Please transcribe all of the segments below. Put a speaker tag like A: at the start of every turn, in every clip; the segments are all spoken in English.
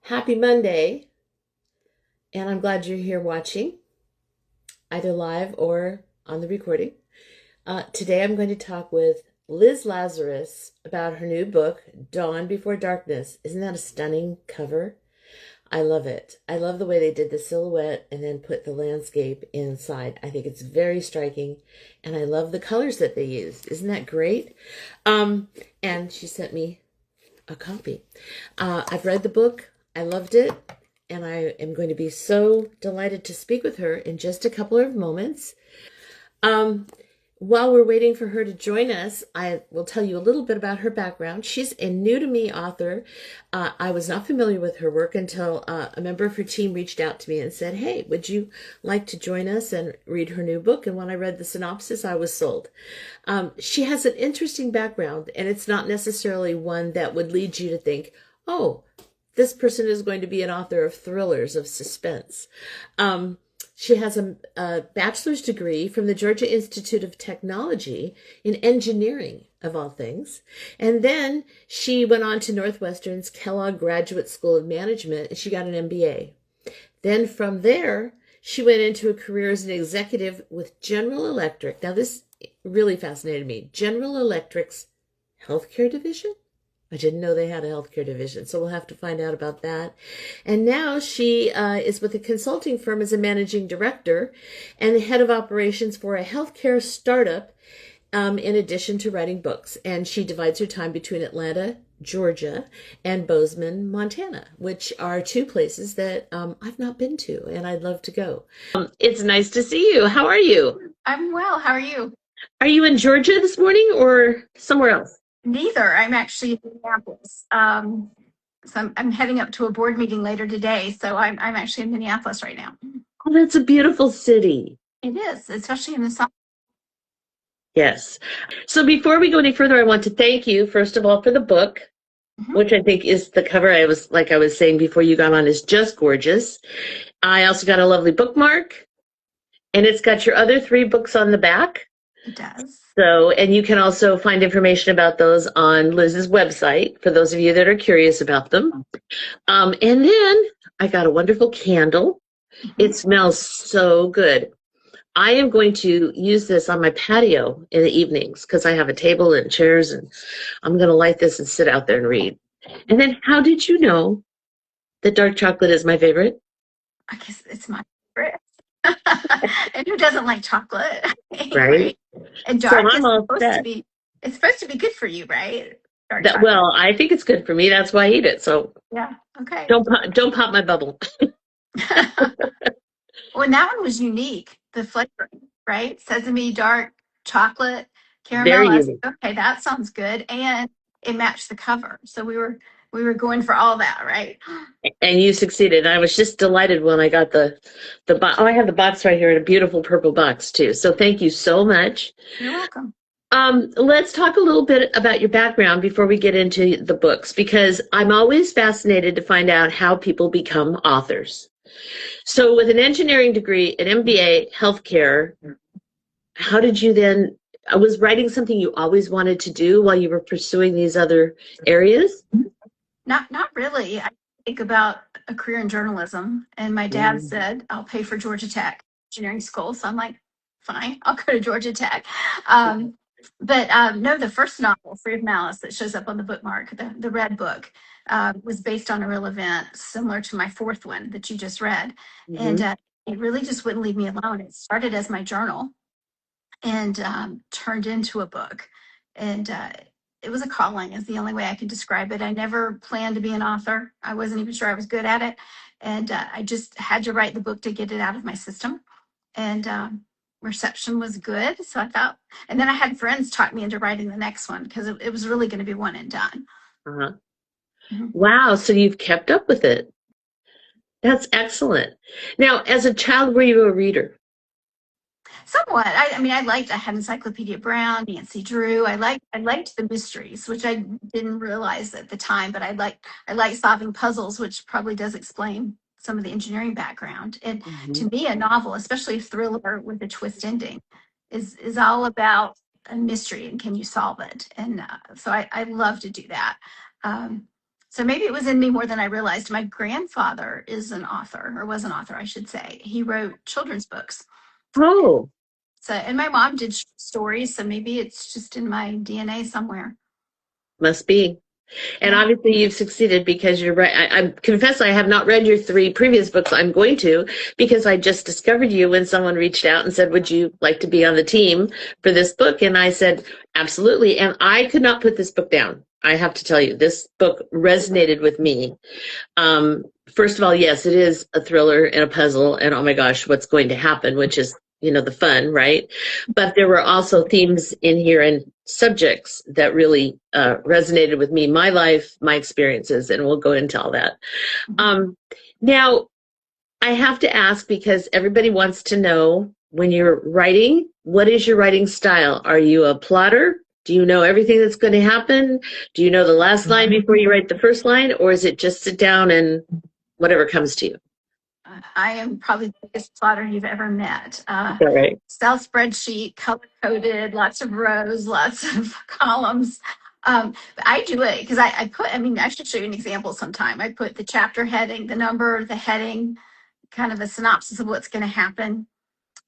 A: Happy Monday, and I'm glad you're here watching, either live or on the recording. Today I'm going to talk with Liz Lazarus about her new book, Dawn Before Darkness. Isn't that a stunning cover? I love it. I love the way they did the silhouette and then put the landscape inside. I think it's very striking, and I love the colors that they used. Isn't that great? And she sent me a copy. I've read the book. I loved it, and I am going to be so delighted to speak with her in just a couple of moments. While we're waiting for her to join us, I will tell you a little bit about her background. She's a new-to-me author. I was not familiar with her work until a member of her team reached out to me and said, hey, would you like to join us and read her new book? And when I read the synopsis, I was sold. She has an interesting background, and it's not necessarily one that would lead you to think, oh, this person is going to be an author of thrillers, of suspense. She has a bachelor's degree from the Georgia Institute of Technology in engineering, of all things. And then she went on to Northwestern's Kellogg Graduate School of Management, and she got an MBA. Then from there, she went into a career as an executive with General Electric. Now, this really fascinated me. General Electric's healthcare division? I didn't know they had a healthcare division, so we'll have to find out about that. And now she is with a consulting firm as a managing director and the head of operations for a healthcare startup, in addition to writing books. And she divides her time between Atlanta, Georgia, and Bozeman, Montana, which are two places that I've not been to, and I'd love to go. It's nice to see you. How are you?
B: I'm well. How are you?
A: Are you in Georgia this morning or somewhere else?
B: Neither. I'm actually in Minneapolis. So I'm heading up to a board meeting later today. So I'm actually in Minneapolis right now.
A: Oh, that's a beautiful city.
B: It is, especially in the summer.
A: Yes. So before we go any further, I want to thank you, first of all, for the book, which I think is the cover. I was saying before you got on, is just gorgeous. I also got a lovely bookmark, and it's got your other 3 books on the back.
B: It does.
A: So, and you can also find information about those on Liz's website for those of you that are curious about them. And then I got a wonderful candle. It smells so good. I am going to use this on my patio in the evenings because I have a table and chairs, and I'm going to light this and sit out there and read. And then how did you know that dark chocolate is my favorite?
B: I guess it's my favorite. And who doesn't like chocolate?
A: Right.
B: And dark is it's supposed to be good for you, right?
A: Well, I think it's good for me. That's why I eat it. So
B: yeah, okay.
A: Don't pop my bubble.
B: Well, and that one was unique. The flavoring, right? Sesame, dark chocolate, caramel. Okay, that sounds good, and it matched the cover. So we were going for all that, right?
A: And you succeeded. I was just delighted when I got the box. Oh, I have the box right here in a beautiful purple box too. So thank you so much.
B: You're welcome.
A: Let's talk a little bit about your background before we get into the books, because I'm always fascinated to find out how people become authors. So with an engineering degree, an MBA, healthcare, how did you then, was writing something you always wanted to do while you were pursuing these other areas?
B: Not really. I think about a career in journalism, and my dad said, I'll pay for Georgia Tech engineering school. So I'm like, fine, I'll go to Georgia Tech. But no, the first novel, Free of Malice, that shows up on the bookmark, the red book, was based on a real event similar to my 4th one that you just read. And it really just wouldn't leave me alone. It started as my journal and turned into a book. And it was a calling is the only way I could describe it. I never planned to be an author. I wasn't even sure I was good at it. And I just had to write the book to get it out of my system. And reception was good. So I thought, and then I had friends talk me into writing the next one because it was really going to be one and done.
A: Wow. So you've kept up with it. That's excellent. Now, as a child, were you a reader?
B: Somewhat. I mean, I had Encyclopedia Brown, Nancy Drew. I liked the mysteries, which I didn't realize at the time, but I like solving puzzles, which probably does explain some of the engineering background. And to me, a novel, especially a thriller with a twist ending, is all about a mystery and can you solve it? And so I love to do that. So maybe it was in me more than I realized. My grandfather is an author, or was an author, I should say. He wrote children's books.
A: Oh,
B: So, and my mom did stories, so maybe it's just in my DNA somewhere.
A: must be. And obviously you've succeeded because you're right. I confess I have not read your 3 previous books. I'm going to, because I just discovered you when someone reached out and said, would you like to be on the team for this book? And I said, absolutely. And I could not put this book down. I have to tell you, this book resonated with me. First of all, yes, it is a thriller and a puzzle, and oh my gosh, what's going to happen, which is, the fun, right? But there were also themes in here and subjects that really resonated with me, my life, my experiences, and we'll go into all that. Now, I have to ask, because everybody wants to know, when you're writing, what is your writing style? Are you a plotter? Do you know everything that's going to happen? Do you know the last line before you write the first line? Or is it just sit down and whatever comes to you?
B: I am probably the biggest plotter you've ever met.
A: Is that right?
B: Excel spreadsheet, color-coded, lots of rows, lots of columns. But I do it because I should show you an example sometime. I put the chapter heading, the number, the heading, kind of a synopsis of what's going to happen,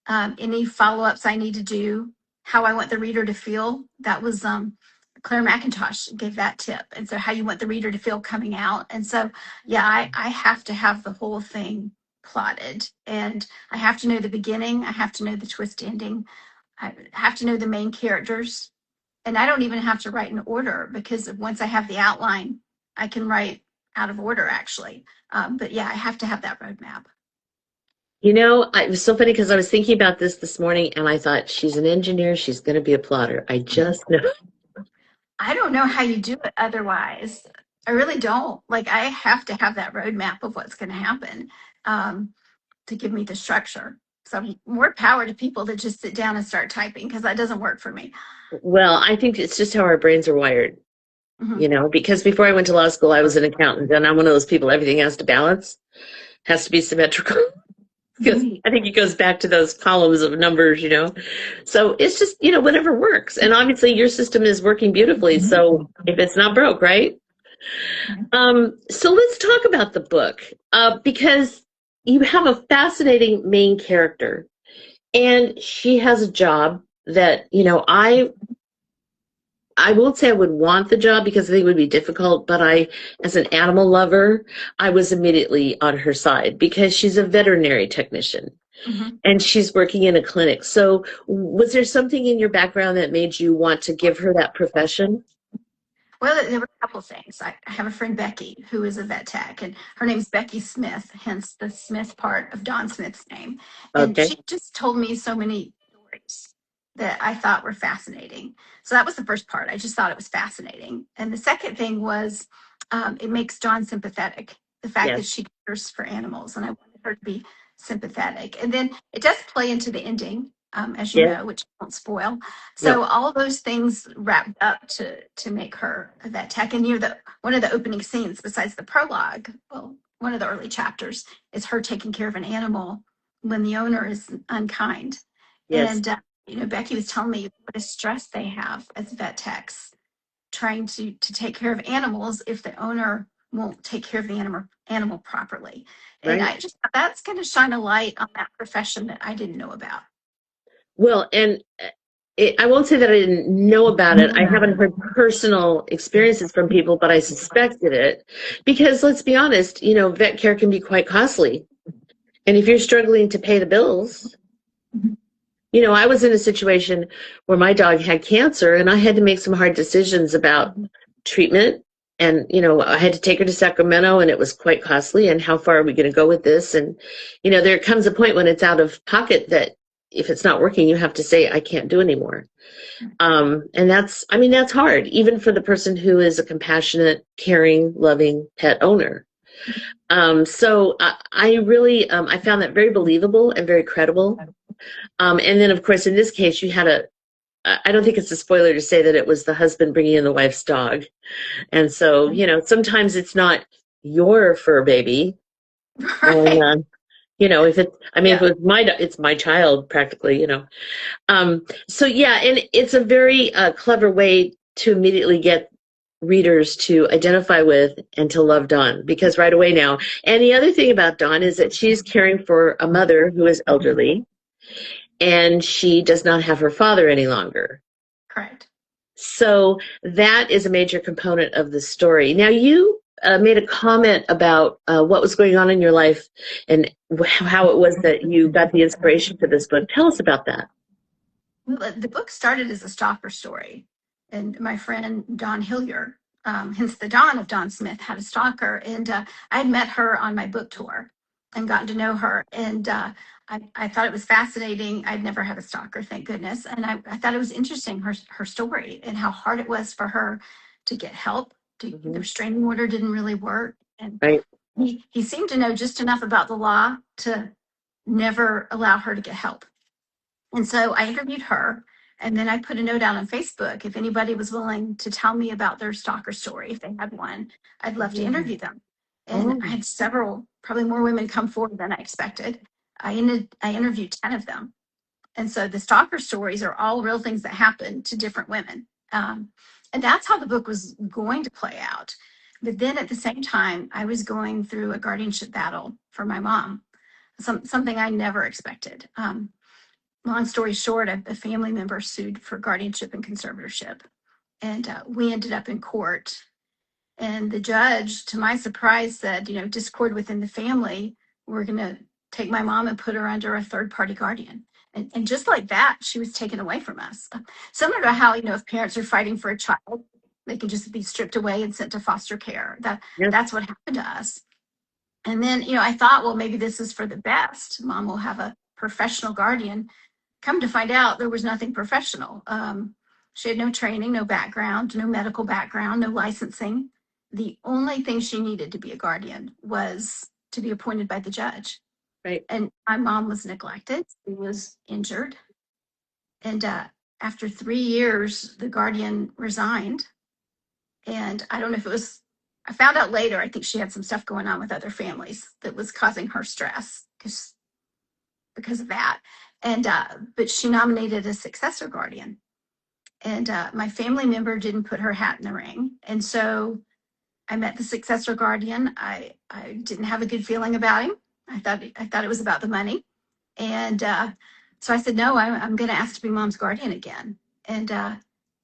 B: any follow-ups I need to do, how I want the reader to feel. That was Claire McIntosh gave that tip. And so how you want the reader to feel coming out. And so, yeah, I have to have the whole thing plotted, and I have to know the beginning. I have to know the twist ending. I have to know the main characters. And I don't even have to write in order, because once I have the outline, I can write out of order, actually. But yeah, I have to have that roadmap.
A: It was so funny because I was thinking about this morning, and I thought, she's an engineer, she's going to be a plotter. I just know.
B: I don't know how you do it otherwise. I really don't. Like, I have to have that roadmap of what's going to happen to give me the structure. So more power to people that just sit down and start typing, because that doesn't work for me.
A: Well, I think it's just how our brains are wired, because before I went to law school, I was an accountant, and I'm one of those people, everything has to balance, has to be symmetrical. Because I think it goes back to those columns of numbers, So it's just, whatever works. And obviously your system is working beautifully. So if it's not broke, right? So let's talk about the book, because you have a fascinating main character, and she has a job that, I won't say I would want the job, because I think it would be difficult, but as an animal lover, I was immediately on her side, because she's a veterinary technician and she's working in a clinic. So was there something in your background that made you want to give her that profession?
B: Well, there were a couple of things. I have a friend, Becky, who is a vet tech, and her name's Becky Smith, hence the Smith part of Don Smith's name. And she just told me so many stories that I thought were fascinating. So that was the first part. I just thought it was fascinating. And the second thing was, it makes Dawn sympathetic. The fact that she cares for animals, and I wanted her to be sympathetic. And then it does play into the ending, as you know, which I won't spoil. So all of those things wrapped up to make her a vet tech. And one of the opening scenes, besides the prologue, well, one of the early chapters, is her taking care of an animal when the owner is unkind. And Becky was telling me what a stress they have as vet techs, trying to take care of animals if the owner won't take care of the animal properly. And I just thought that's going to shine a light on that profession that I didn't know about.
A: Well, and I won't say that I didn't know about it. I haven't heard personal experiences from people, but I suspected it, because let's be honest, vet care can be quite costly. And if you're struggling to pay the bills, I was in a situation where my dog had cancer, and I had to make some hard decisions about treatment. And, I had to take her to Sacramento, and it was quite costly. And how far are we going to go with this? And, there comes a point when it's out of pocket that if it's not working, you have to say, I can't do anymore. And that's hard, even for the person who is a compassionate, caring, loving pet owner. So I really, I found that very believable and very credible. And then, of course, in this case, you had I don't think it's a spoiler to say that it was the husband bringing in the wife's dog. And so, sometimes it's not your fur baby.
B: Right.
A: And, if it's my child practically, So, yeah, and it's a very clever way to immediately get readers to identify with and to love Dawn, because right away now, and the other thing about Dawn is that she's caring for a mother who is elderly, and she does not have her father any longer.
B: Correct.
A: So that is a major component of the story. Now, you made a comment about what was going on in your life and how it was that you got the inspiration for this book. Tell us about that.
B: Well, the book started as a stalker story, and my friend Dawn Hillier, hence the Dawn of Dawn Smith, had a stalker, and I had met her on my book tour and gotten to know her, and I thought it was fascinating. I'd never had a stalker, thank goodness, and I thought it was interesting, her story and how hard it was for her to get help. The restraining order didn't really work, and he seemed to know just enough about the law to never allow her to get help. And so I interviewed her, and then I put a note out on Facebook. If anybody was willing to tell me about their stalker story, if they had one, I'd love to interview them. And I had several, probably more women come forward than I expected. I interviewed 10 of them. And so the stalker stories are all real things that happen to different women. And that's how the book was going to play out. But then at the same time, I was going through a guardianship battle for my mom, something I never expected. Long story short, a family member sued for guardianship and conservatorship, and we ended up in court. And the judge, to my surprise, said, discord within the family, we're going to take my mom and put her under a third-party guardian. And just like that, she was taken away from us. Similar to how, if parents are fighting for a child, they can just be stripped away and sent to foster care. That's what happened to us. And then, I thought, well, maybe this is for the best. Mom will have a professional guardian. Come to find out, there was nothing professional. She had no training, no background, no medical background, no licensing. The only thing she needed to be a guardian was to be appointed by the judge.
A: Right.
B: And my mom was neglected. She was injured. And after 3 years, the guardian resigned. And I don't know if it was, I found out later, I think she had some stuff going on with other families that was causing her stress because of that. And but she nominated a successor guardian, and my family member didn't put her hat in the ring. And so I met the successor guardian. I didn't have a good feeling about him. I thought it was about the money, and so I said, no, I'm going to ask to be mom's guardian again. And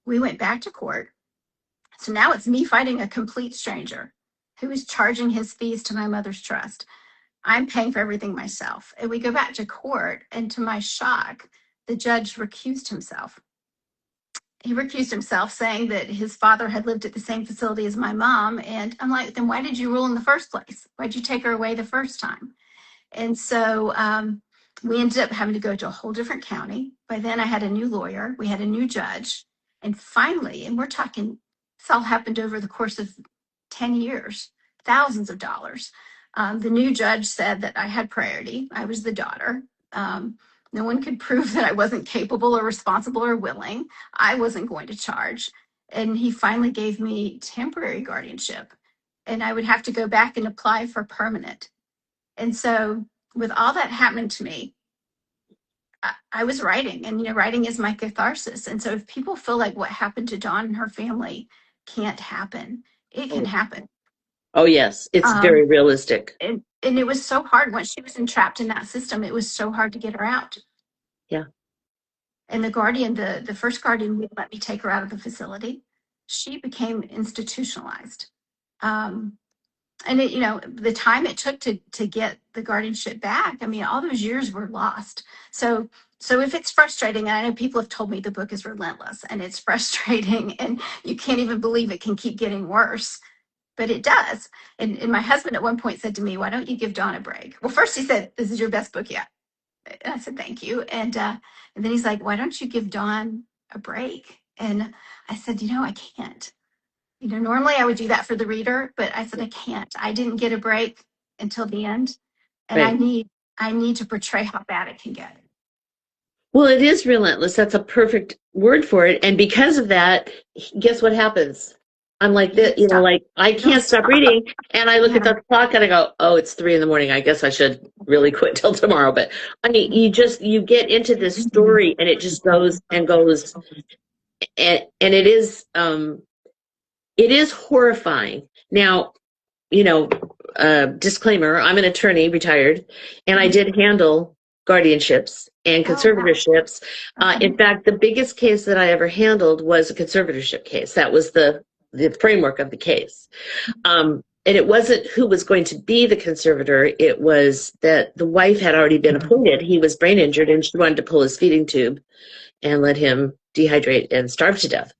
B: we went back to court. So now it's me fighting a complete stranger who is charging his fees to my mother's trust. I'm paying for everything myself. And we go back to court, and to my shock, the judge recused himself. He recused himself, saying that his father had lived at the same facility as my mom. And I'm like, then why did you rule in the first place? Why'd you take her away the first time? And so we ended up having to go to a whole different county. By then I had a new lawyer. We had a new judge. And finally, and we're talking, this all happened over the course of 10 years, thousands of dollars. The new judge said that I had priority. I was the daughter. No one could prove that I wasn't capable or responsible or willing. I wasn't going to charge. And he finally gave me temporary guardianship. And I would have to go back and apply for permanent. And so with all that happening to me, I was writing. And, writing is my catharsis. And so if people feel like what happened to Dawn and her family can't happen, it can happen.
A: Oh, yes. It's very realistic.
B: And it was so hard. Once she was entrapped in that system, it was so hard to get her out.
A: Yeah. And
B: the guardian, the first guardian would let me take her out of the facility. She became institutionalized. And the time it took to get the guardianship back, all those years were lost. So if it's frustrating, and I know people have told me the book is relentless, and it's frustrating, and you can't even believe it can keep getting worse. But it does. And my husband at one point said to me, why don't you give Dawn a break? Well, first he said, this is your best book yet. And I said, thank you. And then he's like, why don't you give Dawn a break? And I said, I can't. Normally I would do that for the reader, but I said, I can't. I didn't get a break until the end. And I need to portray how bad it can get.
A: Well, it is relentless. That's a perfect word for it. And because of that, guess what happens? I'm like this, I can't stop reading. And I look at the clock and I go, oh, it's 3 a.m. I guess I should really quit till tomorrow. But you get into this story, and it just goes and goes. And it is, It is horrifying. Now, you know, disclaimer, I'm an attorney, retired, and I did handle guardianships and conservatorships. In fact, the biggest case that I ever handled was a conservatorship case. That was the framework of the case. And it wasn't who was going to be the conservator. It was that the wife had already been appointed. He was brain injured, and she wanted to pull his feeding tube and let him dehydrate and starve to death.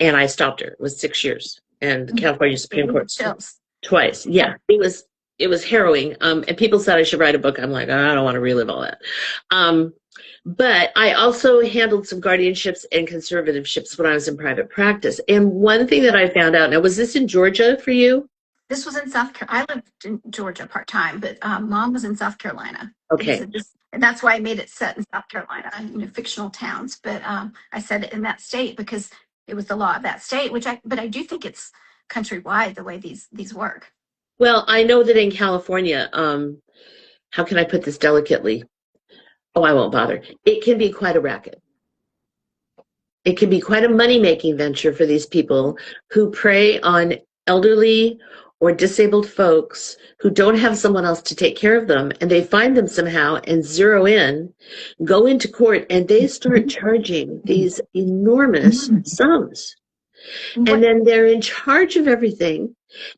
A: And I stopped her. It was 6 years. And the California Supreme Court twice. Yeah, it was harrowing. And people said I should write a book. I'm like, I don't want to relive all that. But I also handled some guardianships and conservatorships when I was in private practice. And one thing that I found out, now, was this in Georgia for you?
B: This was in South Carolina. I lived in Georgia part-time, but Mom was in South Carolina.
A: Okay.
B: And that's why I made it set in South Carolina, fictional towns. But I said it in that state because it was the law of that state, but I do think it's countrywide the way these work.
A: Well, I know that in California, how can I put this delicately? Oh, I won't bother. It can be quite a racket. It can be quite a money-making venture for these people who prey on elderly or disabled folks who don't have someone else to take care of them, and they find them somehow and zero in, go into court, and they start charging these enormous sums. And then they're in charge of everything.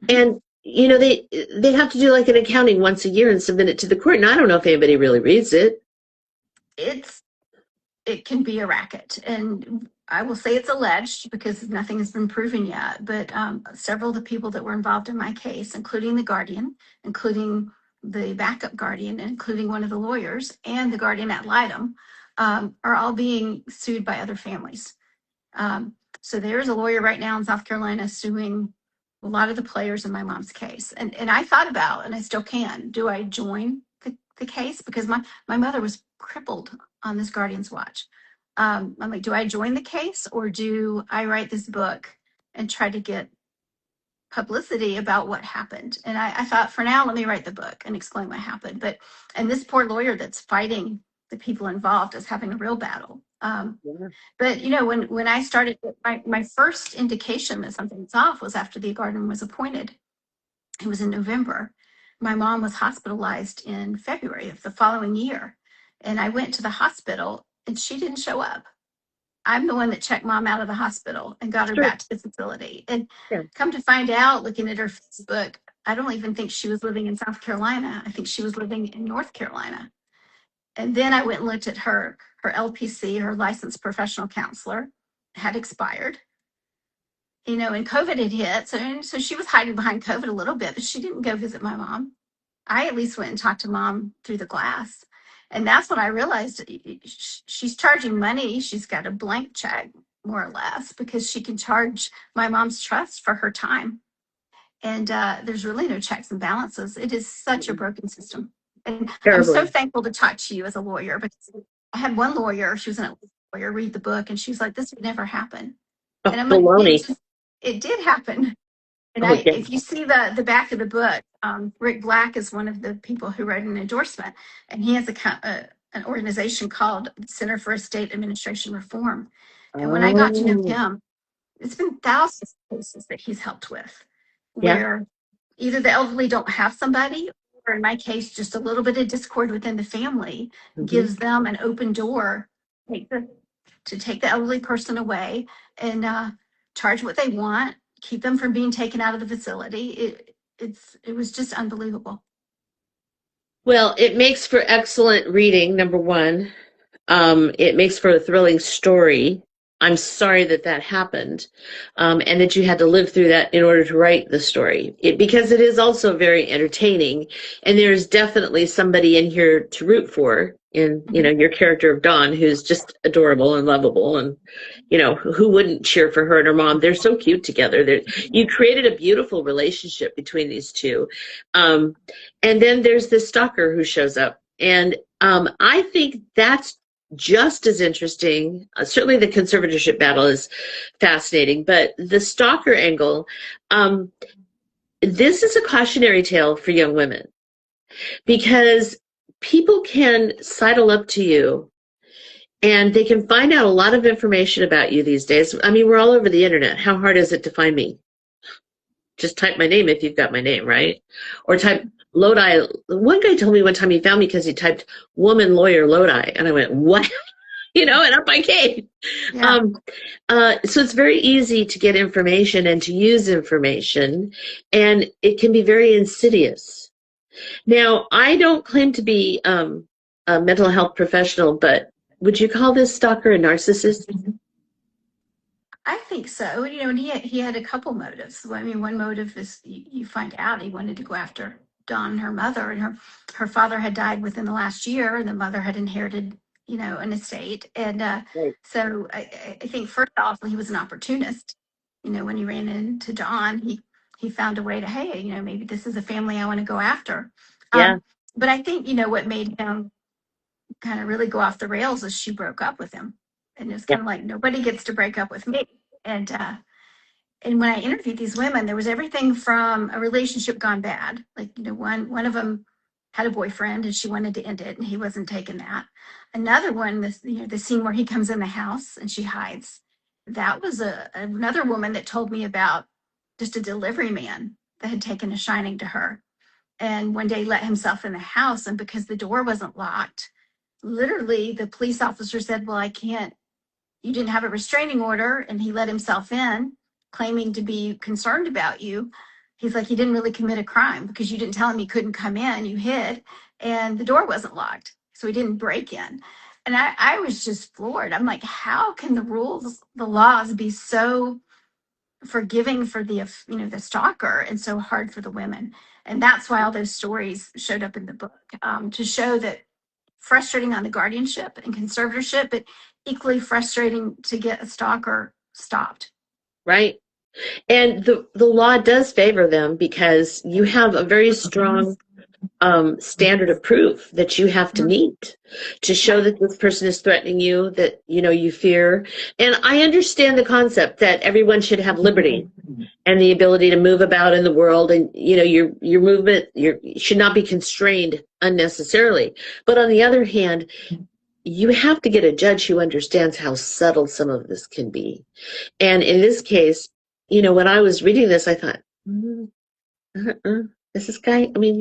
A: And they have to do like an accounting once a year and submit it to the court. And I don't know if anybody really reads it.
B: It can be a racket, and I will say it's alleged because nothing has been proven yet. But several of the people that were involved in my case, including the guardian, including the backup guardian, including one of the lawyers, and the guardian ad litem, are all being sued by other families. So there's a lawyer right now in South Carolina suing a lot of the players in my mom's case. And I thought about, and I still can, do I join the case? Because my mother was crippled on this guardian's watch. I'm like, do I join the case, or do I write this book and try to get publicity about what happened? And I thought, for now, let me write the book and explain what happened. And this poor lawyer that's fighting the people involved is having a real battle. But when I started, my first indication that something's off was after the guardian was appointed. It was in November. My mom was hospitalized in February of the following year. And I went to the hospital and she didn't show up. I'm the one that checked Mom out of the hospital and got her back to the facility. And come to find out, looking at her Facebook, I don't even think she was living in South Carolina. I think she was living in North Carolina. And then I went and looked at her LPC, her licensed professional counselor, had expired. And COVID had hit. So she was hiding behind COVID a little bit, but she didn't go visit my mom. I at least went and talked to Mom through the glass. And that's when I realized she's charging money. She's got a blank check, more or less, because she can charge my mom's trust for her time. And there's really no checks and balances. It is such a broken system. And terribly. I'm so thankful to talk to you as a lawyer, because I had one lawyer, she was a lawyer, read the book, and she was like, this would never happen. And I'm like, it did happen. And if you see the back of the book, Rick Black is one of the people who wrote an endorsement, and he has an organization called Center for Estate Administration Reform. And when I got to know him, it's been thousands of cases that he's helped with, where either the elderly don't have somebody, or in my case, just a little bit of discord within the family gives them an open door to take the elderly person away and charge what they want, keep them from being taken out of the facility. It was just unbelievable.
A: Well, it makes for excellent reading, number one. It makes for a thrilling story. I'm sorry that happened, and that you had to live through that in order to write the story. Because it is also very entertaining, and there's definitely somebody in here to root for in, your character of Dawn, who's just adorable and lovable, and, who wouldn't cheer for her and her mom? They're so cute together. You created a beautiful relationship between these two. And then there's this stalker who shows up, and I think that's just as interesting. Certainly the conservatorship battle is fascinating, but the stalker angle, this is a cautionary tale for young women, because people can sidle up to you And they can find out a lot of information about you these days. I mean, we're all over the internet. How hard is it to find me? Just type my name if you've got my name, right? Or type Lodi. One guy told me one time he found me because he typed woman lawyer Lodi. And I went, what? And up I came.
B: Yeah.
A: So it's very easy to get information and to use information, and it can be very insidious. Now, I don't claim to be a mental health professional, but would you call this stalker a narcissist?
B: I think so. And he had a couple motives. Well, I mean, one motive is you find out he wanted to go after Dawn, her mother, and her father had died within the last year, and the mother had inherited, an estate. And
A: Right.
B: so I think first off, he was an opportunist. When he ran into Dawn, he found a way to, hey, maybe this is a family I want to go after.
A: Yeah.
B: But I think, what made him kind of really go off the rails is she broke up with him. And it's
A: Yeah.
B: kind of like, nobody gets to break up with me. And when I interviewed these women, there was everything from a relationship gone bad. Like, one of them had a boyfriend and she wanted to end it and he wasn't taking that. Another one, the scene where he comes in the house and she hides. That was another woman that told me about just a delivery man that had taken a shining to her. And one day let himself in the house. And because the door wasn't locked, literally the police officer said, well, you didn't have a restraining order, and he let himself in, claiming to be concerned about you. He's like, he didn't really commit a crime because you didn't tell him he couldn't come in, you hid, and the door wasn't locked, so he didn't break in. And I was just floored. I'm like, how can the laws be so forgiving for the stalker and so hard for the women? And that's why all those stories showed up in the book, to show that frustrating on the guardianship and conservatorship, but equally frustrating to get a stalker stopped.
A: Right. And the law does favor them because you have a very strong standard of proof that you have to meet to show that this person is threatening you, that you fear. And I understand the concept that everyone should have liberty and the ability to move about in the world, and your movement should not be constrained unnecessarily. But on the other hand, you have to get a judge who understands how subtle some of this can be. And in this case, when I was reading this, I thought, is this guy, I mean,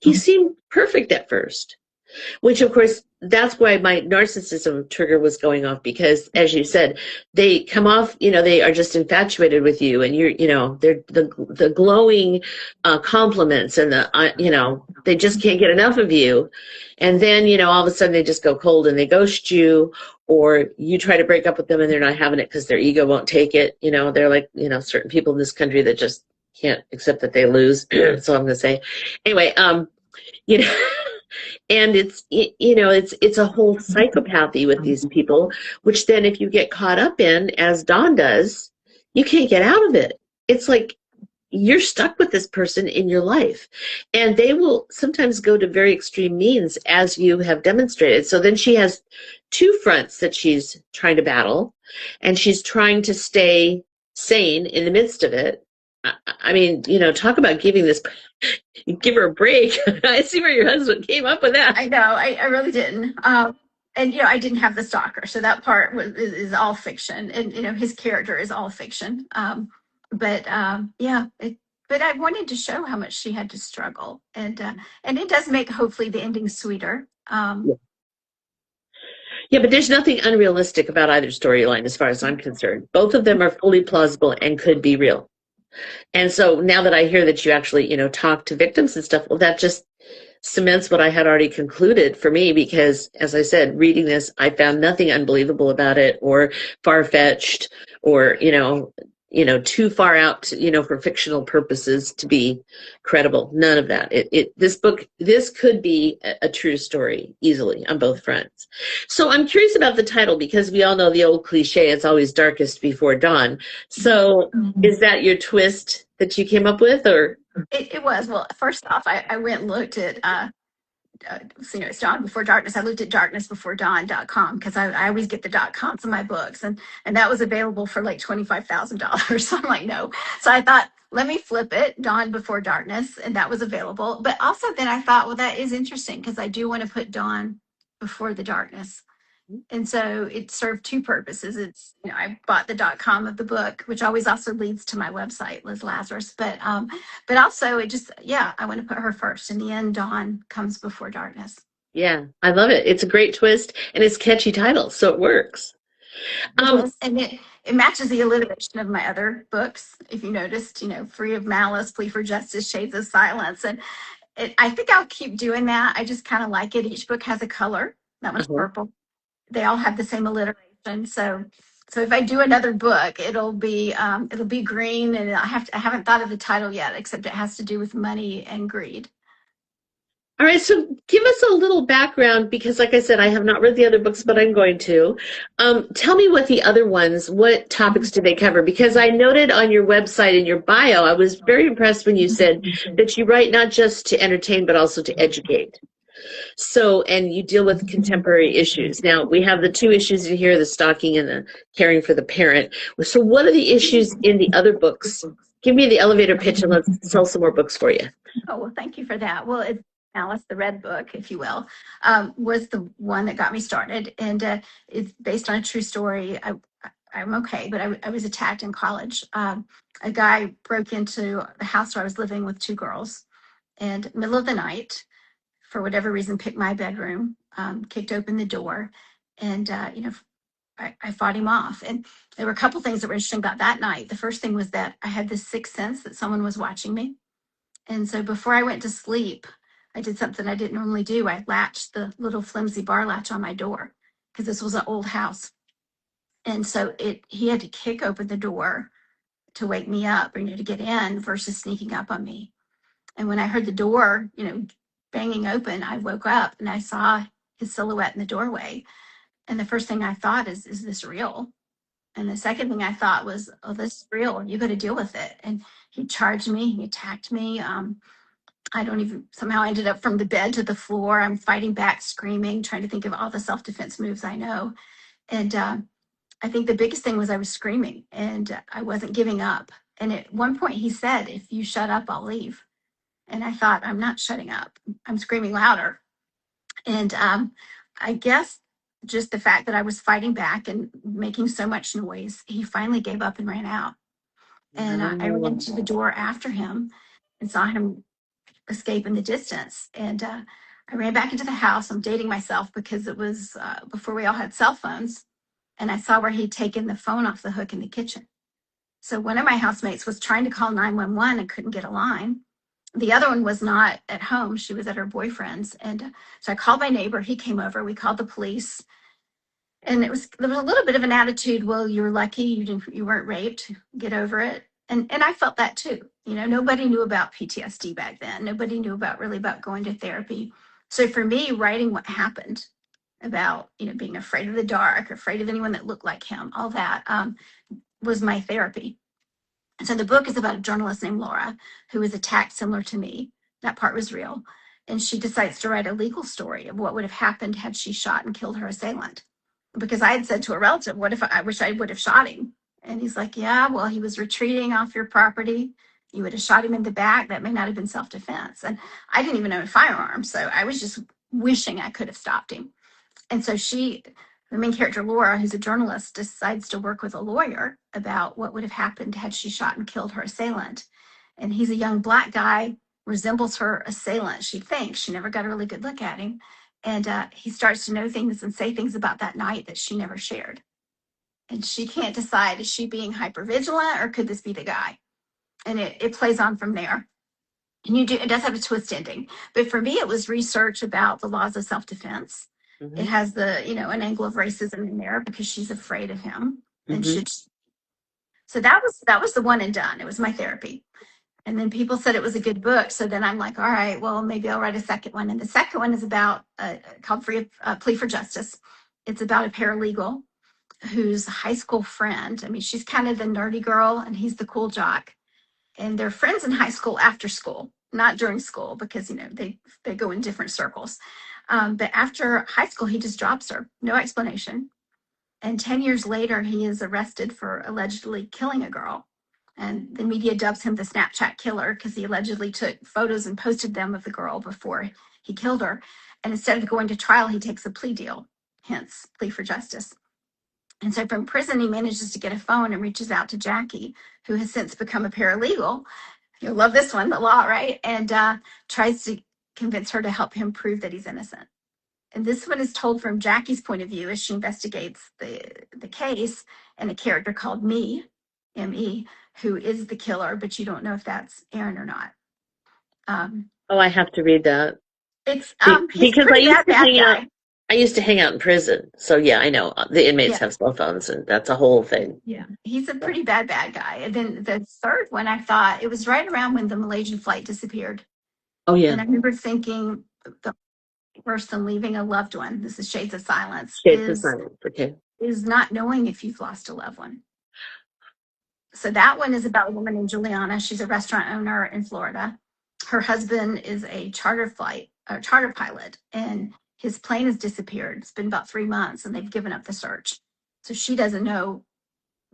A: he seemed perfect at first, which of course, that's why my narcissism trigger was going off, because as you said, they come off, they are just infatuated with you, and they're the glowing compliments, and they just can't get enough of you. And then, all of a sudden they just go cold and they ghost you, or you try to break up with them and they're not having it because their ego won't take it. They're like, certain people in this country that just can't accept that they lose. That's all I'm going to say. Anyway, and it's a whole psychopathy with these people, which then if you get caught up in, as Dawn does, you can't get out of it. It's like you're stuck with this person in your life, and they will sometimes go to very extreme means, as you have demonstrated. So then she has two fronts that she's trying to battle, and she's trying to stay sane in the midst of it. I mean, talk about giving this, give her a break. I see where your husband came up with that.
B: I know, I really didn't. And I didn't have the stalker, so that part is all fiction, and his character is all fiction. But I wanted to show how much she had to struggle, and it does make hopefully the ending sweeter.
A: Yeah, but there's nothing unrealistic about either storyline as far as I'm concerned. Both of them are fully plausible and could be real. And so now that I hear that you actually, talk to victims and stuff, well, that just cements what I had already concluded for me, because as I said, reading this, I found nothing unbelievable about it or far-fetched or, too far out, for fictional purposes to be credible. None of that. This could be a true story easily on both fronts. So I'm curious about the title, because we all know the old cliche, it's always darkest before dawn. So is that your twist that you came up with, or?
B: It was. Well, first off, I went and looked at, it's Dawn Before Darkness. I looked at darknessbeforedawn.com because I always get the .coms in my books, and that was available for like $25,000. So I'm like, no. So I thought, let me flip it, Dawn Before Darkness, and that was available. But also then I thought, well, that is interesting because I do want to put Dawn before the darkness, And so it served two purposes. It's, I bought the .com of the book, which always also leads to my website, Liz Lazarus. But also it just, yeah, I want to put her first. In the end, dawn comes before darkness.
A: Yeah, I love it. It's a great twist and it's catchy title, so it works.
B: And it matches the alliteration of my other books. If you noticed, Free of Malice, Plea for Justice, Shades of Silence. And I think I'll keep doing that. I just kind of like it. Each book has a color. That one's purple. They all have the same alliteration. So if I do another book, it'll be green, and I haven't thought of the title yet, except it has to do with money and greed.
A: All right, so give us a little background because, like I said, I have not read the other books, but I'm going to. Tell me what the other ones, what topics do they cover? Because I noted on your website in your bio, I was very impressed when you said that you write not just to entertain, but also to educate. So, and you deal with contemporary issues. Now, we have the two issues in here, the stalking and the caring for the parent. So what are the issues in the other books? Give me the elevator pitch and let's sell some more books for you.
B: Oh, well, thank you for that. Well, it's Alice, the Red Book, if you will, was the one that got me started. And it's based on a true story. I'm okay, but I was attacked in college. A guy broke into the house where I was living with two girls, and middle of the night, for whatever reason, picked my bedroom, kicked open the door, and I fought him off. And there were a couple things that were interesting about that night. The first thing was that I had this sixth sense that someone was watching me. And so before I went to sleep, I did something I didn't normally do. I latched the little flimsy bar latch on my door because this was an old house. And so he had to kick open the door to wake me up, to get in versus sneaking up on me. And when I heard the door, banging open, I woke up and I saw his silhouette in the doorway. And the first thing I thought is this real? And the second thing I thought was, oh, this is real. You got to deal with it. And he charged me. He attacked me. Somehow I ended up from the bed to the floor. I'm fighting back, screaming, trying to think of all the self-defense moves I know. And I think the biggest thing was I was screaming and I wasn't giving up. And at one point he said, if you shut up, I'll leave. And I thought, I'm not shutting up. I'm screaming louder. And I guess just the fact that I was fighting back and making so much noise, he finally gave up and ran out. And I ran to the door after him and saw him escape in the distance. And I ran back into the house. I'm dating myself because it was before we all had cell phones. And I saw where he'd taken the phone off the hook in the kitchen. So one of my housemates was trying to call 911 and couldn't get a line. The other one was not at home. She was at her boyfriend's. And so I called my neighbor. He came over. We called the police. And there was a little bit of an attitude, well, you're lucky you weren't raped. Get over it. And I felt that too. Nobody knew about PTSD back then. Nobody knew about going to therapy. So for me, writing what happened about, being afraid of the dark, afraid of anyone that looked like him, all that was my therapy. And so the book is about a journalist named Laura who was attacked similar to me. That part was real. And she decides to write a legal story of what would have happened had she shot and killed her assailant. Because I had said to a relative, what if I wish I would have shot him? And he's like, yeah, well, he was retreating off your property. You would have shot him in the back. That may not have been self-defense. And I didn't even own a firearm. So I was just wishing I could have stopped him. And so the main character, Laura, who's a journalist, decides to work with a lawyer about what would have happened had she shot and killed her assailant. And he's a young Black guy, resembles her assailant. She thinks. She never got a really good look at him. And he starts to know things and say things about that night that she never shared. And she can't decide, is she being hypervigilant or could this be the guy? And it plays on from there. And it does have a twist ending. But for me, it was research about the laws of self-defense. Mm-hmm. It has an angle of racism in there because she's afraid of him. Mm-hmm. And so that was the one and done. It was my therapy. And then people said it was a good book. So then I'm like, all right, well, maybe I'll write a second one. And the second one is about called Plea for Justice. It's about a paralegal whose high school friend. I mean, she's kind of the nerdy girl and he's the cool jock. And they're friends in high school after school, not during school because, they go in different circles. But after high school, he just drops her. No explanation. And 10 years later, he is arrested for allegedly killing a girl. And the media dubs him the Snapchat killer because he allegedly took photos and posted them of the girl before he killed her. And instead of going to trial, he takes a plea deal. hence plea for justice. And so from prison, he manages to get a phone and reaches out to Jackie, who has since become a paralegal. You'll love this one, the law, right? And tries to convince her to help him prove that he's innocent. And this one is told from Jackie's point of view as she investigates the case, and a character called Me, M-E, who is the killer, but you don't know if that's Aaron or not.
A: Oh, I have to read that.
B: It's he's
A: because
B: pretty bad guy.
A: I used to hang out in prison, so yeah, I know the inmates have cell phones, and that's a whole thing.
B: Yeah, he's a pretty bad guy. And then the third one, I thought it was right around when the Malaysian flight disappeared.
A: Oh yeah,
B: and I remember thinking the worse than leaving a loved one. This is Shades of Silence.
A: Okay.
B: Is not knowing if you've lost a loved one. So that one is about a woman named Juliana. She's a restaurant owner in Florida. Her husband is a charter pilot, and his plane has disappeared. It's been about 3 months, and they've given up the search. So she doesn't know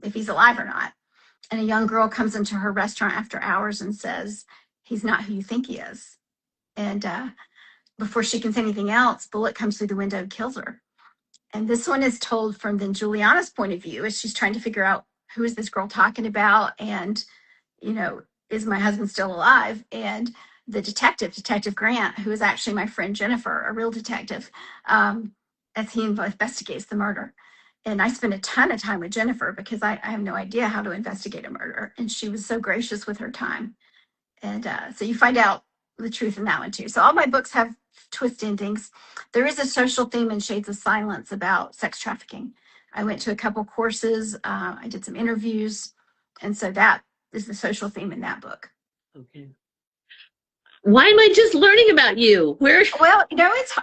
B: if he's alive or not. And a young girl comes into her restaurant after hours and says, he's not who you think he is. And before she can say anything else, bullet comes through the window and kills her. And this one is told from then Juliana's point of view as she's trying to figure out, who is this girl talking about? And, is my husband still alive? And the Detective Grant, who is actually my friend Jennifer, a real detective, as he investigates the murder. And I spent a ton of time with Jennifer because I have no idea how to investigate a murder. And she was so gracious with her time. And so you find out the truth in that one too. So all my books have twist endings. There is a social theme in Shades of Silence about sex trafficking. I went to a couple courses. I did some interviews. And so that is the social theme in that book.
A: Okay. Why am I just learning about you?
B: Well,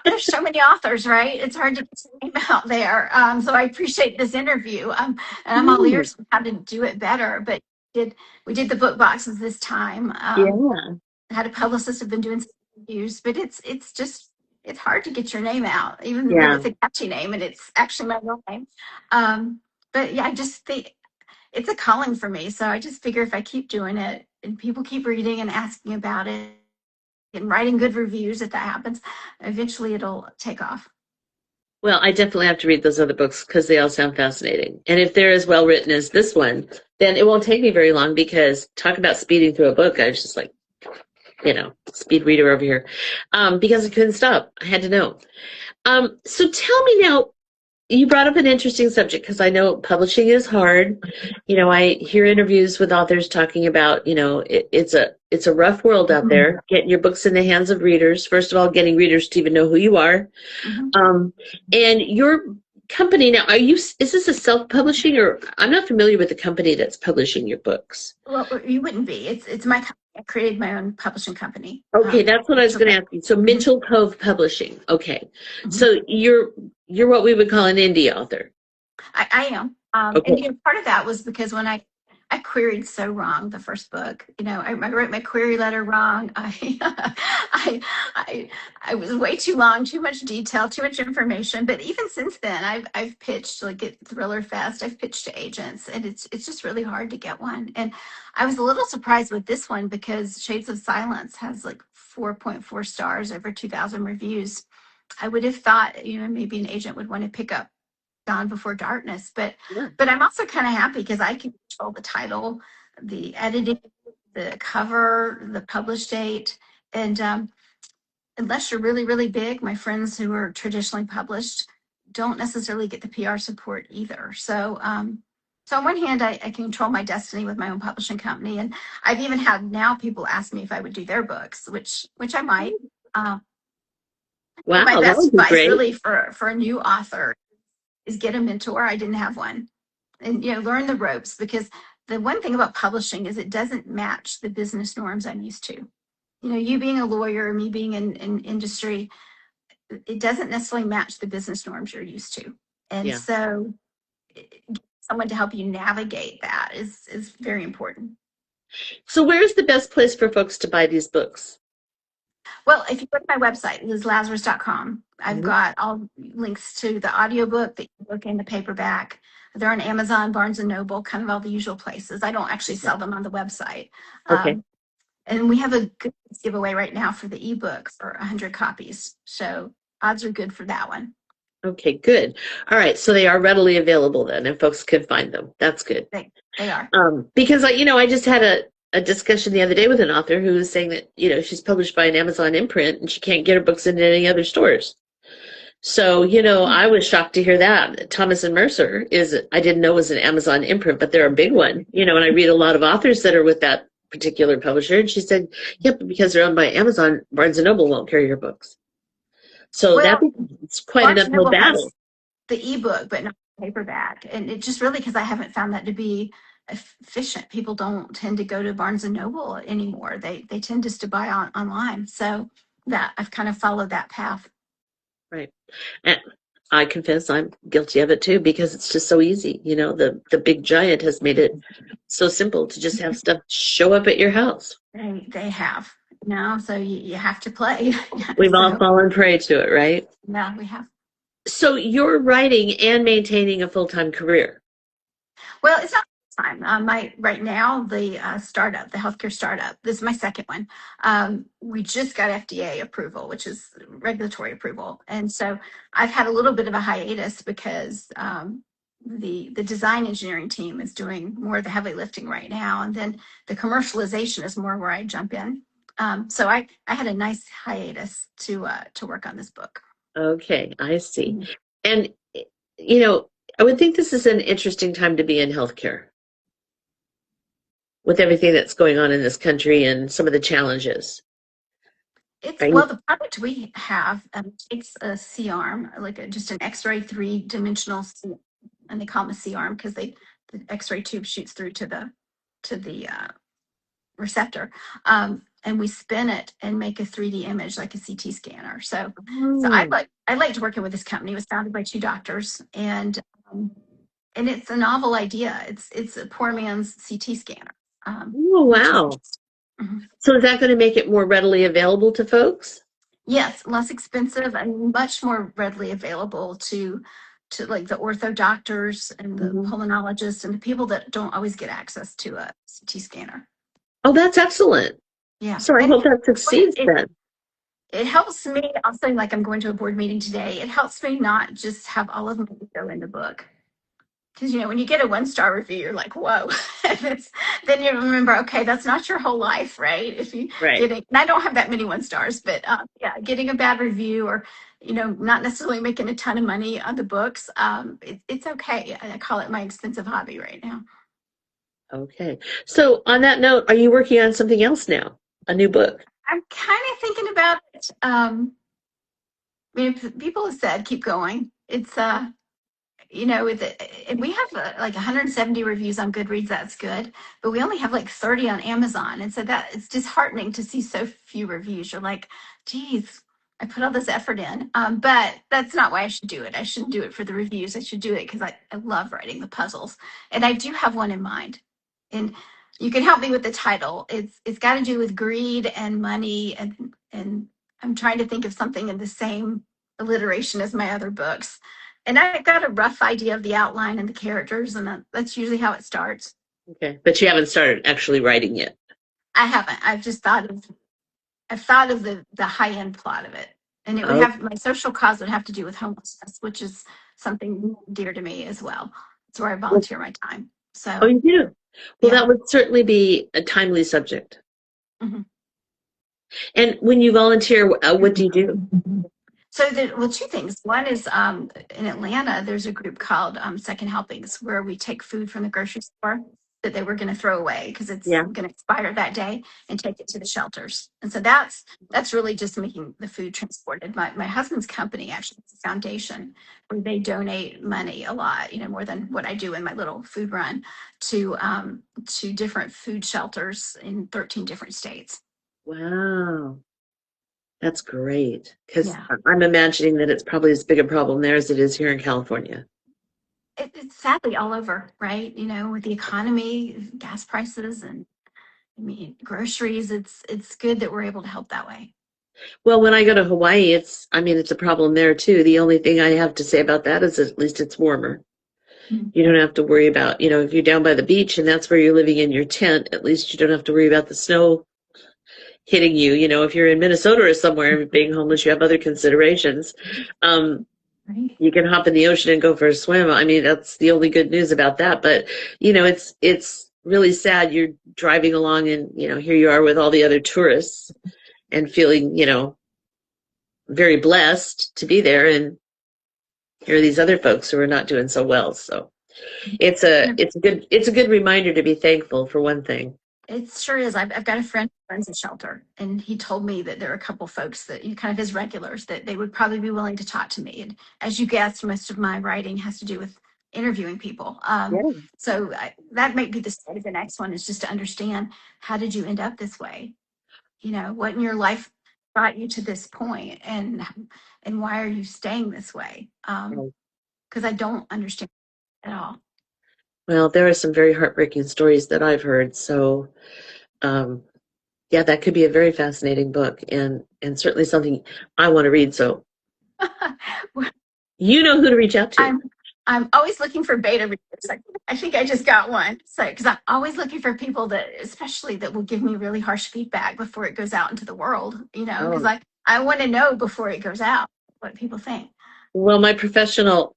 B: there's so many authors, right? It's hard to get your name out there. So I appreciate this interview. And I'm all ears on how to do it better. But we did the book boxes this time. I had a publicist, have been doing some interviews, but it's hard to get your name out, even though it's a catchy name and it's actually my real name. But yeah, I just think it's a calling for me. So I just figure if I keep doing it and people keep reading and asking about it and writing good reviews, if that happens, eventually it'll take off.
A: Well, I definitely have to read those other books because they all sound fascinating. And if they're as well written as this one, then it won't take me very long, because talk about speeding through a book. I was just like, speed reader over here, because I couldn't stop. I had to know. So tell me now, you brought up an interesting subject, because I know publishing is hard. I hear interviews with authors talking about, it's a rough world out there, getting your books in the hands of readers. First of all, getting readers to even know who you are. And your company now, is this a self-publishing, or I'm not familiar with the company that's publishing your books?
B: Well, you wouldn't be. It's my company. I created my own publishing company.
A: Okay, that's what I was going to ask you. So Mitchell Cove Publishing. Okay, so you're what we would call an indie author.
B: I am. And part of that was because when I queried so wrong the first book. I wrote my query letter wrong. I was way too long, too much detail, too much information. But even since then, I've pitched, like at Thriller Fest, I've pitched to agents, and it's just really hard to get one. And I was a little surprised with this one because Shades of Silence has like 4.4 stars, over 2,000 reviews. I would have thought, maybe an agent would want to pick up Dawn Before Darkness, but I'm also kind of happy because I can control the title, the editing, the cover, the publish date, and unless you're really, really big, my friends who are traditionally published don't necessarily get the PR support either. So on one hand, I can control my destiny with my own publishing company, and I've even had now people ask me if I would do their books, which I might.
A: Wow,
B: my
A: that
B: best advice
A: great.
B: Really for a new author is get a mentor. I didn't have one. And, learn the ropes, because the one thing about publishing is it doesn't match the business norms I'm used to. You being a lawyer, me being in industry, it doesn't necessarily match the business norms you're used to. And so someone to help you navigate that is very important.
A: So where's the best place for folks to buy these books?
B: Well, if you go to my website, lizlazarus.com, I've got all links to the audiobook, the ebook, and the paperback. They're on Amazon, Barnes & Noble, kind of all the usual places. I don't actually sell them on the website.
A: Okay.
B: And we have a good giveaway right now for the ebook for 100 copies. So odds are good for that one.
A: Okay, good. All right, so they are readily available then, and folks can find them. That's good.
B: They are.
A: Because I just had a discussion the other day with an author who was saying that, she's published by an Amazon imprint and she can't get her books into any other stores. So, I was shocked to hear that. Thomas and Mercer I didn't know was an Amazon imprint, but they're a big one, and I read a lot of authors that are with that particular publisher. And she said, yep, because they're owned by Amazon, Barnes & Noble won't carry your books. So it's quite
B: Barnes
A: an uphill battle.
B: The ebook, but not the paperback. And it just really, because I haven't found that to be efficient. People don't tend to go to Barnes & Noble anymore. They tend just to buy online. So that I've kind of followed that path.
A: Right. And I confess I'm guilty of it too, because it's just so easy. The big giant has made it so simple to just have stuff show up at your house.
B: They have. So you have to play.
A: We've all fallen prey to it, right?
B: Yeah, we have.
A: So you're writing and maintaining a full-time career.
B: Well, it's not time. Right now, the startup, the healthcare startup, this is my second one. We just got FDA approval, which is regulatory approval. And so I've had a little bit of a hiatus because the design engineering team is doing more of the heavy lifting right now. And then the commercialization is more where I jump in. So I had a nice hiatus to work on this book.
A: Okay, I see. And, I would think this is an interesting time to be in healthcare with everything that's going on in this country and some of the challenges.
B: Well, the product we have takes a C-arm, like just an X-ray 3-dimensional C, and they call them a C-arm because the X-ray tube shoots through to the receptor, and we spin it and make a 3D image like a CT scanner. So I liked working with this company. It was founded by 2 doctors, and it's a novel idea. It's a poor man's CT scanner.
A: Oh, wow. So is that going to make it more readily available to folks?
B: Yes, less expensive and much more readily available to like the ortho doctors and the pulmonologists and the people that don't always get access to a CT scanner.
A: Oh, that's excellent.
B: Yeah.
A: So I hope that succeeds then.
B: It helps me. I'll say, like, I'm going to a board meeting today. It helps me not just have all of them go in the book. Because, when you get a 1-star review, you're like, whoa. Then you remember, okay, that's not your whole life, right? If you and I don't have that many 1-stars, but getting a bad review or, not necessarily making a ton of money on the books, it's okay. I call it my expensive hobby right now.
A: Okay. So on that note, are you working on something else now? A new book?
B: I'm kind of thinking about it. People have said, keep going. It's, and we have like 170 reviews on Goodreads. That's good. But we only have like 30 on Amazon. And so that it's disheartening to see so few reviews. You're like, geez, I put all this effort in. But that's not why I should do it. I shouldn't do it for the reviews. I should do it because I love writing the puzzles. And I do have one in mind. And you can help me with the title. It's got to do with greed and money, and I'm trying to think of something in the same alliteration as my other books. And I've got a rough idea of the outline and the characters, and that's usually how it starts.
A: Okay, but you haven't started actually writing yet.
B: I haven't. I've just thought of the high end plot of it, and it would have my social cause would have to do with homelessness, which is something dear to me as well. It's where I volunteer my time. So.
A: Oh, you do? Well, that would certainly be a timely subject. And when you volunteer, what do you do?
B: So, 2 things. One is in Atlanta, there's a group called Second Helpings, where we take food from the grocery store that they were going to throw away because it's going to expire that day, and take it to the shelters. And so that's really just making the food transported. My husband's company actually has a foundation where they donate money a lot, more than what I do in my little food run, to different food shelters in 13 different states.
A: Wow. That's great. Because I'm imagining that it's probably as big a problem there as it is here in California.
B: It's sadly all over, right? With the economy, gas prices, and groceries, it's good that we're able to help that way.
A: Well, when I go to Hawaii, it's a problem there too. The only thing I have to say about that is at least it's warmer. You don't have to worry about, if you're down by the beach and that's where you're living in your tent, at least you don't have to worry about the snow hitting you. If you're in Minnesota or somewhere being homeless, you have other considerations.
B: Right.
A: You can hop in the ocean and go for a swim. I mean, that's the only good news about that. But, it's really sad. You're driving along and, here you are with all the other tourists and feeling, very blessed to be there. And here are these other folks who are not doing so well. So it's a good reminder to be thankful for one thing.
B: It sure is. I've got a friend who runs a shelter, and he told me that there are a couple folks that kind of his regulars that they would probably be willing to talk to me. And as you guessed, most of my writing has to do with interviewing people.
A: Yeah.
B: So that might be the start of the next one, is just to understand, how did you end up this way? What in your life brought you to this point, and why are you staying this way? Because I don't understand at all.
A: Well, there are some very heartbreaking stories that I've heard. So, yeah, that could be a very fascinating book and certainly something I want to read. So you know who to reach out to.
B: I'm always looking for beta readers. I think I just got one. So, because I'm always looking for people that, especially that will give me really harsh feedback before it goes out into the world, because I want to know before it goes out what people think.
A: Well, my professional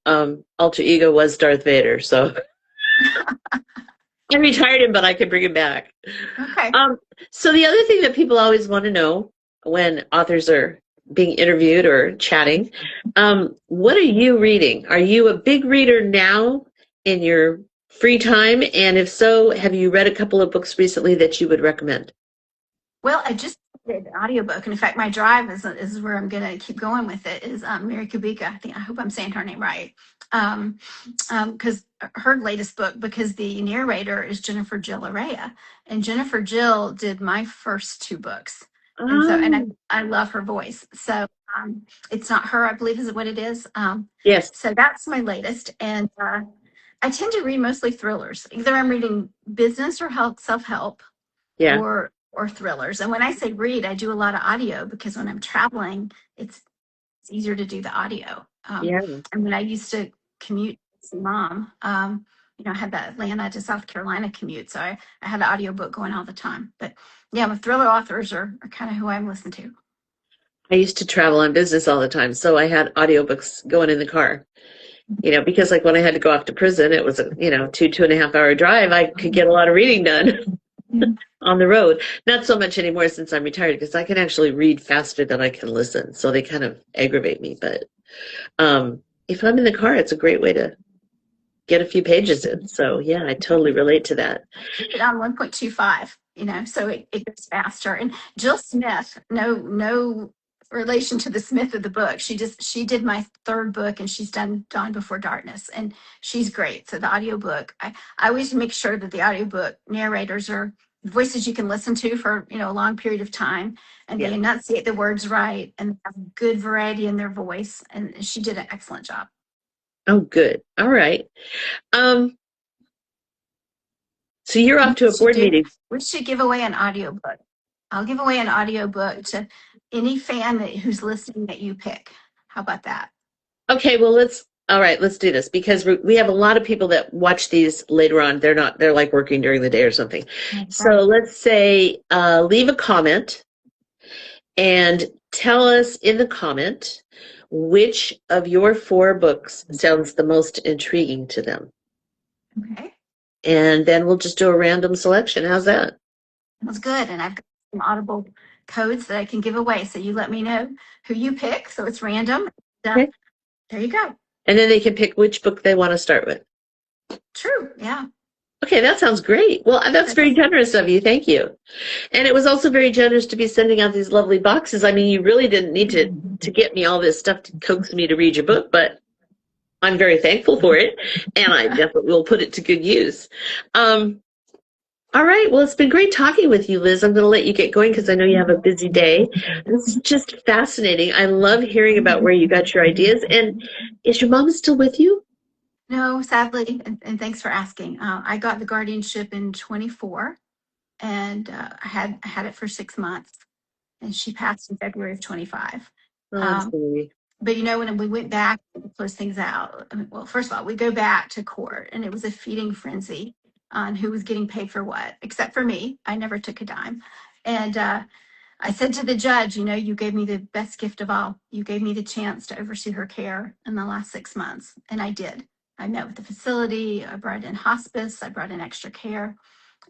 A: alter ego was Darth Vader, so I retired him, but I could bring him back.
B: Okay.
A: So the other thing that people always want to know when authors are being interviewed or chatting, what are you reading? Are you a big reader now in your free time? And if so, have you read a couple of books recently that you would recommend?
B: Well, I just did an audiobook, and in fact, my drive is where I'm going to keep going with it. Is Mary Kubica? I hope I'm saying her name right. Because her latest book, because the narrator is Jennifer Jill Araya, and Jennifer Jill did my first two books, and I love her voice. So it's not her, I believe, is what it is.
A: Yes.
B: So that's my latest, and I tend to read mostly thrillers. Either I'm reading business or self-help,
A: Yeah.
B: or thrillers. And when I say read, I do a lot of audio, because when I'm traveling, it's easier to do the audio.
A: Yeah.
B: And when I used to commute as a mom, I had that Atlanta to South Carolina commute. So I had an audiobook going all the time. But yeah, my thriller authors are kind of who I'm listening to.
A: I used to travel on business all the time, so I had audiobooks going in the car. Because like when I had to go off to prison, it was a 2.5 hour drive. I could get a lot of reading done on the road. Not so much anymore since I'm retired, because I can actually read faster than I can listen. So they kind of aggravate me. But if I'm in the car, it's a great way to get a few pages in. So yeah, I totally relate to that.
B: Keep it on 1.25, so it goes faster. And Jill Smith, no relation to the Smith of the book. She did my third book, and she's done Dawn Before Darkness, and she's great. So the audiobook, I always make sure that the audiobook narrators are voices you can listen to for a long period of time, and they enunciate the words right, and have good variety in their voice. And she did an excellent job.
A: Oh, good. All right. So you're off to a board meeting.
B: We should give away an audiobook. I'll give away an audiobook to any fan who's listening that you pick. How about that?
A: Okay, well, let's do this, because we have a lot of people that watch these later on. They're like working during the day or something. Okay. So let's say, leave a comment and tell us in the comment which of your 4 books sounds the most intriguing to them.
B: Okay.
A: And then we'll just do a random selection. How's that?
B: That's good. And I've got some Audible codes that I can give away. So you let me know who you pick. So it's random. Okay. There you go.
A: And then they can pick which book they want to start with.
B: True. Yeah.
A: Okay, that sounds great. Well, that's very generous of you. Thank you. And it was also very generous to be sending out these lovely boxes. I mean, you really didn't need to get me all this stuff to coax me to read your book, but I'm very thankful for it, and I definitely will put it to good use. All right. Well, it's been great talking with you, Liz. I'm going to let you get going because I know you have a busy day. This is just fascinating. I love hearing about where you got your ideas. And is your mom still with you?
B: No, sadly, and thanks for asking. I got the guardianship in 24, and I had it for 6 months, and she passed in February of 25.
A: Oh, sorry.
B: But when we went back to close things out, well, first of all, we go back to court, and it was a feeding frenzy on who was getting paid for what, except for me. I never took a dime. And I said to the judge, you know, you gave me the best gift of all. You gave me the chance to oversee her care in the last 6 months. And I did. I met with the facility. I brought in hospice. I brought in extra care.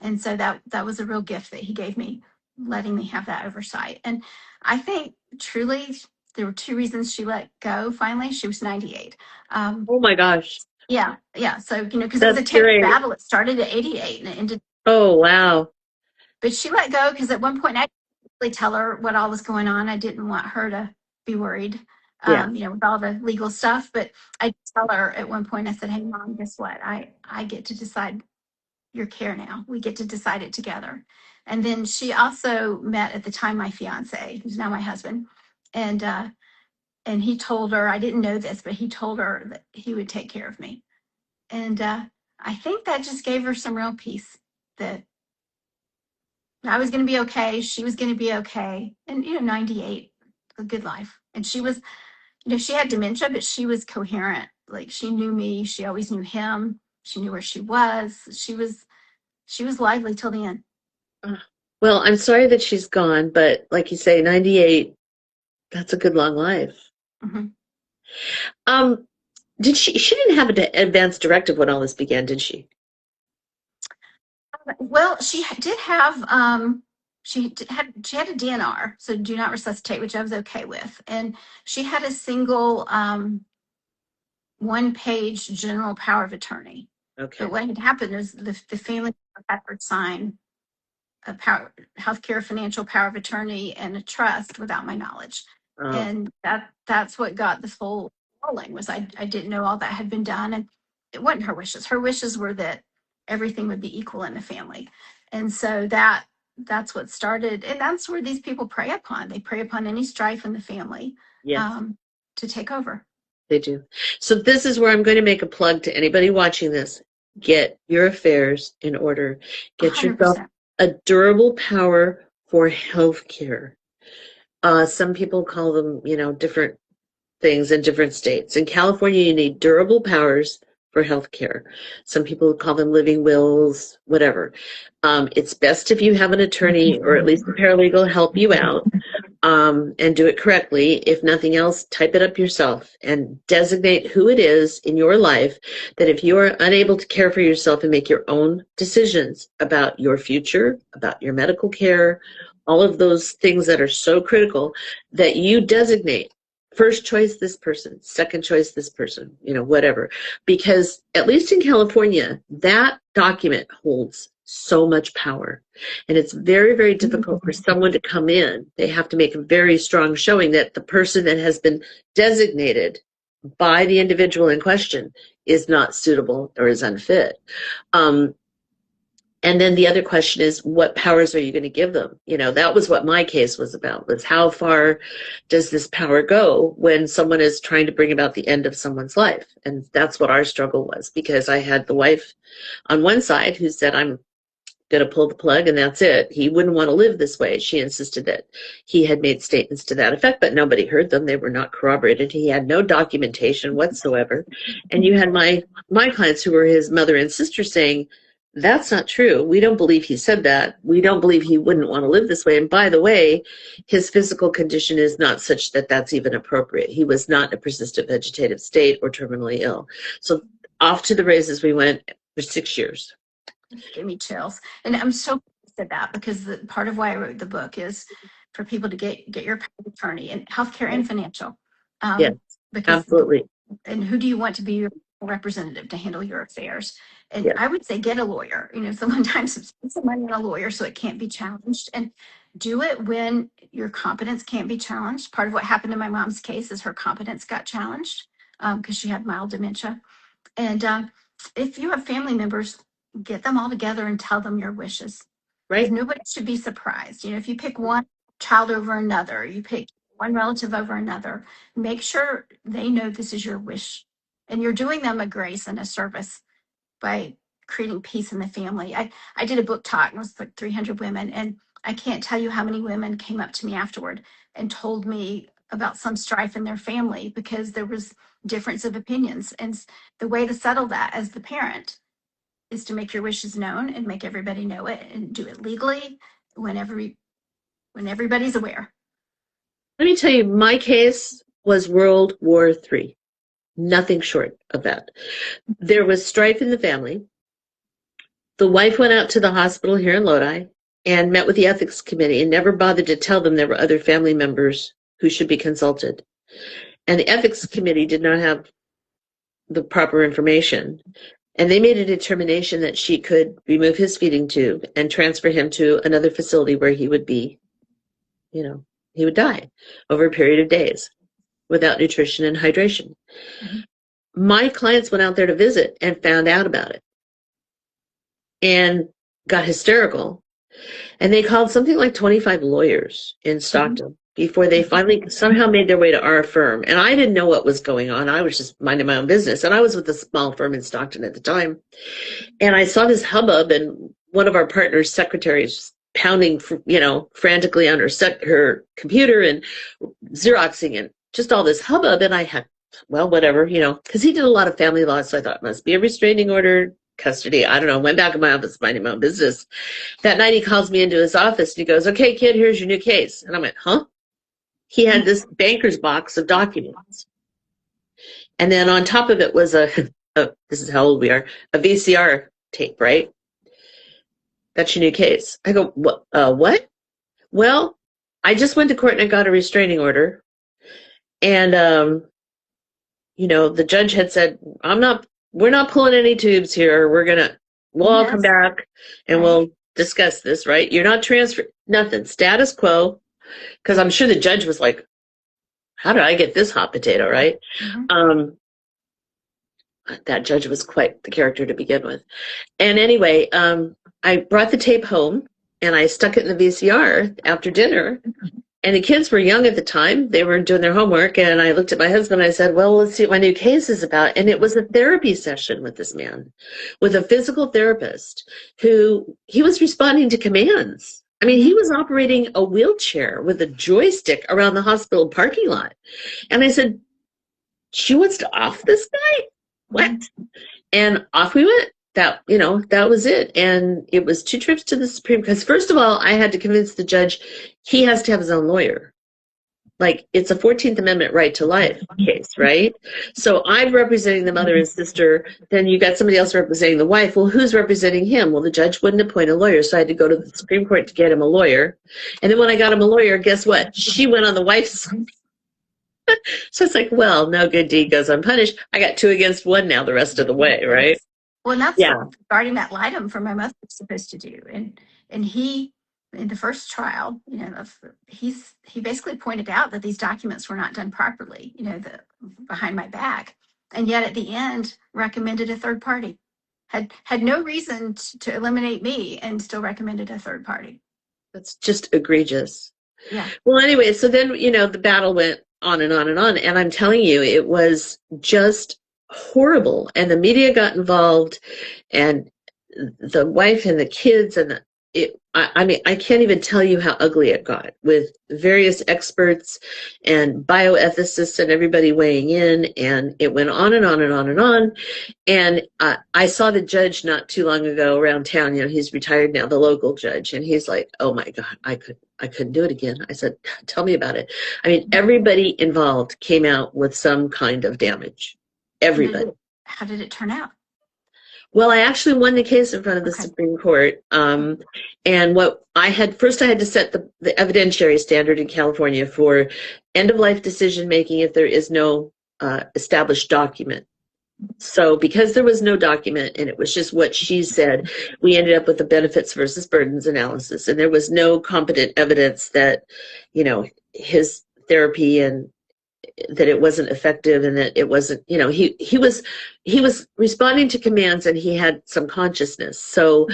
B: And so that was a real gift that he gave me, letting me have that oversight. And I think truly there were 2 reasons she let go finally. She was 98.
A: Oh my gosh.
B: Yeah, yeah. So, you know, because it was
A: That's
B: a 10-year
A: great.
B: battle. It started at 88 and it ended.
A: Oh, wow.
B: But she let go because at one point I didn't really tell her what all was going on. I didn't want her to be worried,
A: Yeah.
B: you know, with all the legal stuff. But I did tell her at one point, I said, hey, Mom, guess what? I get to decide your care now. We get to decide it together. And then she also met at the time my fiance, who's now my husband. And he told her, I didn't know this, but he told her that he would take care of me. And I think that just gave her some real peace that I was going to be okay. She was going to be okay. And, you know, 98, a good life. And she was, you know, she had dementia, but she was coherent. Like she knew me. She always knew him. She knew where she was. She was lively till the end.
A: Well, I'm sorry that she's gone, but like you say, 98, that's a good long life.
B: Mm-hmm.
A: She didn't have an advance directive when all this began, did she?
B: Well, she did have she had a DNR, so do not resuscitate, which I was okay with, and she had a single 1-page general power of attorney.
A: Okay.
B: But what had happened is the family had her sign a healthcare financial power of attorney and a trust without my knowledge, and that's what got this whole rolling. Was I didn't know all that had been done, and it wasn't her wishes. Her wishes were that everything would be equal in the family, and so that's what started, and that's where these people prey upon. They prey upon any strife in the family,
A: Yes.
B: To take over.
A: They do. So this is where I'm going to make a plug to anybody watching this. Get your affairs in order. Get
B: 100%.
A: yourself a durable power for health care. Some people call them, you know, different things in different states. In California, you need durable powers for health care. Some people call them living wills, whatever. It's best if you have an attorney or at least a paralegal help you out. And do it correctly. If nothing else, type it up yourself and designate who it is in your life that if you are unable to care for yourself and make your own decisions about your future, about your medical care, all of those things that are so critical, that you designate first choice this person, second choice this person, you know, whatever. Because at least in California, that document holds so much power. And it's very, very difficult for someone to come in. They have to make a very strong showing that the person that has been designated by the individual in question is not suitable or is unfit. And then the other question is, what powers are you going to give them? You know, that was what my case was about, was how far does this power go when someone is trying to bring about the end of someone's life? And that's what our struggle was, because I had the wife on one side who said, I'm going to pull the plug and that's it. He wouldn't want to live this way. She insisted that he had made statements to that effect, but nobody heard them. They were not corroborated. He had no documentation whatsoever. And you had my clients who were his mother and sister saying, that's not true. We don't believe he said that. We don't believe he wouldn't want to live this way. And by the way, his physical condition is not such that that's even appropriate. He was not in a persistent vegetative state or terminally ill. So off to the races we went for 6 years.
B: Gave me chills. And I'm so pleased at that, because part of why I wrote the book is for people to get your power of attorney in healthcare and financial.
A: Yes, absolutely.
B: And who do you want to be your representative to handle your affairs? And
A: Yes.
B: I would say get a lawyer. You know, sometimes spend some money on a lawyer so it can't be challenged, and do it when your competence can't be challenged. Part of what happened in my mom's case is her competence got challenged because she had mild dementia. And if you have family members, get them all together and tell them your wishes. Right. Nobody should be surprised. You know, if you pick one child over another, you pick one relative over another, make sure they know this is your wish. And you're doing them a grace and a service by creating peace in the family. I did a book talk, and it was like 300 women. And I can't tell you how many women came up to me afterward and told me about some strife in their family because there was difference of opinions. And the way to settle that as the parent is to make your wishes known and make everybody know it and do it legally whenever when everybody's aware.
A: Let me tell you, my case was World War III. Nothing short of that. There was strife in the family. The wife went out to the hospital here in Lodi and met with the ethics committee and never bothered to tell them there were other family members who should be consulted. And the ethics committee did not have the proper information. And they made a determination that she could remove his feeding tube and transfer him to another facility where he would be, you know, he would die over a period of days without nutrition and hydration. Mm-hmm. My clients went out there to visit and found out about it and got hysterical. And they called something like 25 lawyers in Stockton before they finally somehow made their way to our firm. And I didn't know what was going on. I was just minding my own business. And I was with a small firm in Stockton at the time. And I saw this hubbub, and one of our partners' secretaries pounding, you know, frantically on her computer and Xeroxing and just all this hubbub. And I had, well, whatever, you know, because he did a lot of family law. So I thought it must be a restraining order, custody. I don't know. Went back in my office, minding my own business. That night he calls me into his office and he goes, "Okay, kid, here's your new case." And I went, "Huh?" He had this banker's box of documents. And then on top of it was this is how old we are, a VCR tape, right? "That's your new case." I go, what? "Well, I just went to court and I got a restraining order. And, you know, the judge had said, we're not pulling any tubes here. We'll all come back and we'll discuss this, right? You're not transferred, nothing, status quo." Because I'm sure the judge was like, "How did I get this hot potato," right? Mm-hmm. That judge was quite the character to begin with. And anyway, I brought the tape home and I stuck it in the VCR after dinner. And the kids were young at the time. They were doing their homework. And I looked at my husband and I said, "Well, let's see what my new case is about." And it was a therapy session with this man, with a physical therapist who he was responding to commands. I mean, he was operating a wheelchair with a joystick around the hospital parking lot. And I said, "She wants to off this guy? What?" And off we went. That, you know, that was it. And it was 2 trips to the Supreme, because first of all, I had to convince the judge he has to have his own lawyer. Like, it's a 14th Amendment right to life case, right? So I'm representing the mother and sister. Then you got somebody else representing the wife. Well, who's representing him? Well, the judge wouldn't appoint a lawyer. So I had to go to the Supreme Court to get him a lawyer. And then when I got him a lawyer, guess what? She went on the wife's side. So it's like, well, no good deed goes unpunished. I got 2 against 1 now the rest of the way, right?
B: Well, and that's what guardian ad litem for my mother was supposed to do. And he, in the first trial, you know, he basically pointed out that these documents were not done properly, you know, behind my back. And yet at the end recommended a third party. Had no reason to eliminate me and still recommended a third party.
A: That's just egregious.
B: Yeah.
A: Well, anyway, so then, you know, the battle went on and on and on. And I'm telling you, it was just horrible. And the media got involved, and the wife and the kids, and I mean, I can't even tell you how ugly it got, with various experts and bioethicists and everybody weighing in, and it went on and on and on and on. And I saw the judge not too long ago around town. You know, he's retired now, the local judge, and he's like, "Oh my God, I couldn't do it again." I said, "Tell me about it." I mean, everybody involved came out with some kind of damage. Everybody.
B: How did it turn out?
A: Well, I actually won the case in front of the Supreme Court. And what I had to set the evidentiary standard in California for end-of-life decision-making if there is no established document. So because there was no document and it was just what she said, we ended up with the benefits versus burdens analysis. And there was no competent evidence that, you know, his therapy and that it wasn't effective, and that it wasn't, you know, he was responding to commands, and he had some consciousness. So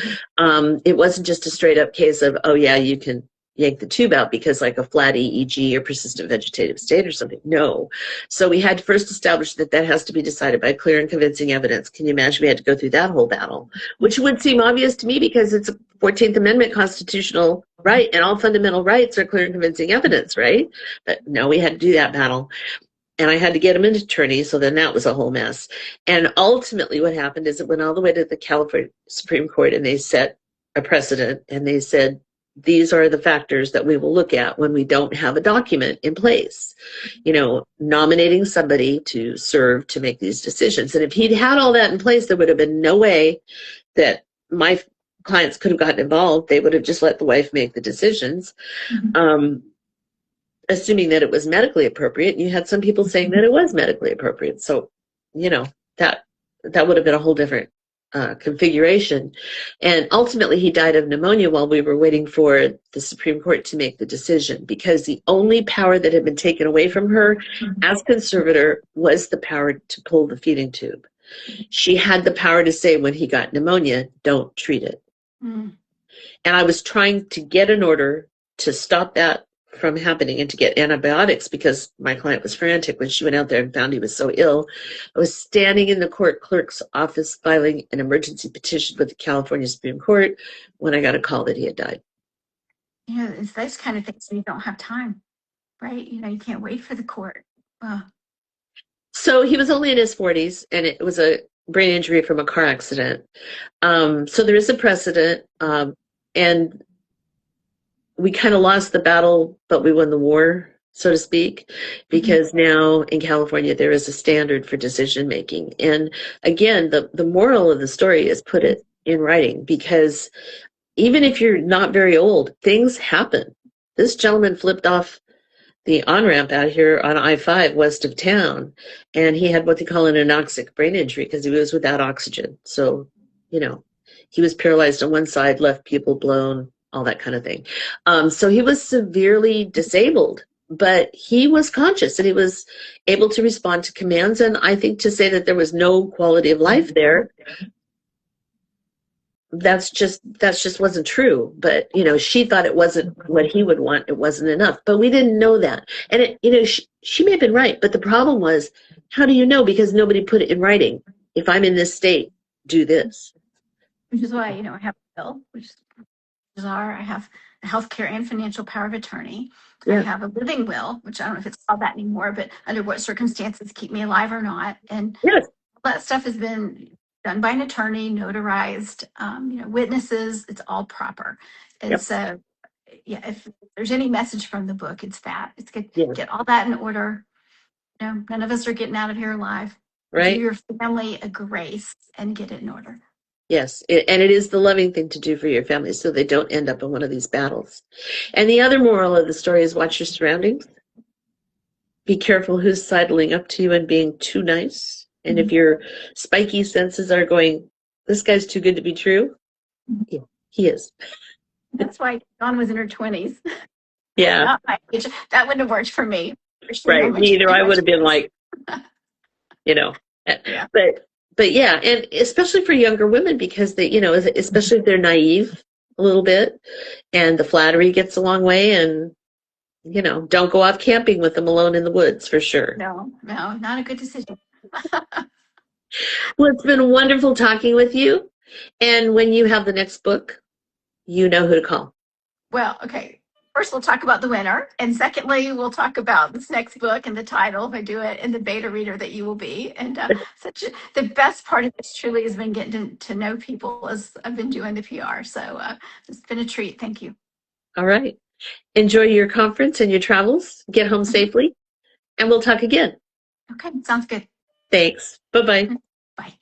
A: it wasn't just a straight up case of, "Oh yeah, you can yank the tube out because like a flat EEG or persistent vegetative state or something." No. So we had to first establish that has to be decided by clear and convincing evidence. Can you imagine we had to go through that whole battle, which would seem obvious to me because it's a 14th Amendment constitutional right, and all fundamental rights are clear and convincing evidence, right? But no, we had to do that battle. And I had to get him an attorney, so then that was a whole mess. And ultimately what happened is it went all the way to the California Supreme Court, and they set a precedent, and they said, these are the factors that we will look at when we don't have a document in place, nominating somebody to serve to make these decisions. And if he'd had all that in place, there would have been no way that my clients could have gotten involved. They would have just let the wife make the decisions, assuming that it was medically appropriate. And you had some people saying that it was medically appropriate. So, that would have been a whole different configuration. And ultimately, he died of pneumonia while we were waiting for the Supreme Court to make the decision, because the only power that had been taken away from her as conservator was the power to pull the feeding tube. She had the power to say, when he got pneumonia, don't treat it. And I was trying to get an order to stop that from happening and to get antibiotics, because my client was frantic when she went out there and found he was so ill. I was standing in the court clerk's office filing an emergency petition with the California Supreme Court when I got a call that he had died.
B: It's those kind of things when you don't have time, right? You can't wait for the court.
A: So he was only in his 40s, and it was a brain injury from a car accident. So there is a precedent, and we kind of lost the battle, but we won the war, so to speak, because now in California there is a standard for decision making. And again, the moral of the story is put it in writing, because even if you're not very old, things happen. This gentleman flipped off the on-ramp out here on I-5 west of town, and he had what they call an anoxic brain injury because he was without oxygen. So, he was paralyzed on one side, left pupil blown, all that kind of thing. So he was severely disabled, but he was conscious and he was able to respond to commands. And I think to say that there was no quality of life there, that's just wasn't true. But she thought it wasn't what he would want. It wasn't enough, but we didn't know that. And she may have been right, but the problem was, how do you know? Because nobody put it in writing. If I'm in this state, do this.
B: Which is why I have a bill, which is bizarre. I have a healthcare and financial power of attorney. I have a living will, which I don't know if it's called that anymore, but under what circumstances keep me alive or not. And all that stuff has been done by an attorney, notarized, witnesses. It's all proper. And so, if there's any message from the book, it's that. It's good. Get all that in order. None of us are getting out of here alive.
A: Right.
B: Do your family a grace and get it in order.
A: Yes, and it is the loving thing to do for your family so they don't end up in one of these battles. And the other moral of the story is watch your surroundings. Be careful who's sidling up to you and being too nice. And if your spiky senses are going, this guy's too good to be true, yeah, he is.
B: That's why Dawn was in her 20s.
A: Yeah.
B: Not my age. That wouldn't have worked for me.
A: Right, me either. I would have been like, But yeah, and especially for younger women, because they, especially if they're naive a little bit, and the flattery gets a long way, and don't go off camping with them alone in the woods for sure.
B: No, not a good decision.
A: Well, it's been wonderful talking with you, and when you have the next book, you know who to call.
B: Well, okay. First, we'll talk about the winner. And secondly, we'll talk about this next book and the title, if I do it, and the beta reader that you will be. And the best part of this truly has been getting to know people as I've been doing the PR. So it's been a treat. Thank you.
A: All right. Enjoy your conference and your travels. Get home safely. And we'll talk again.
B: Okay. Sounds good.
A: Thanks. Bye-bye.
B: Bye.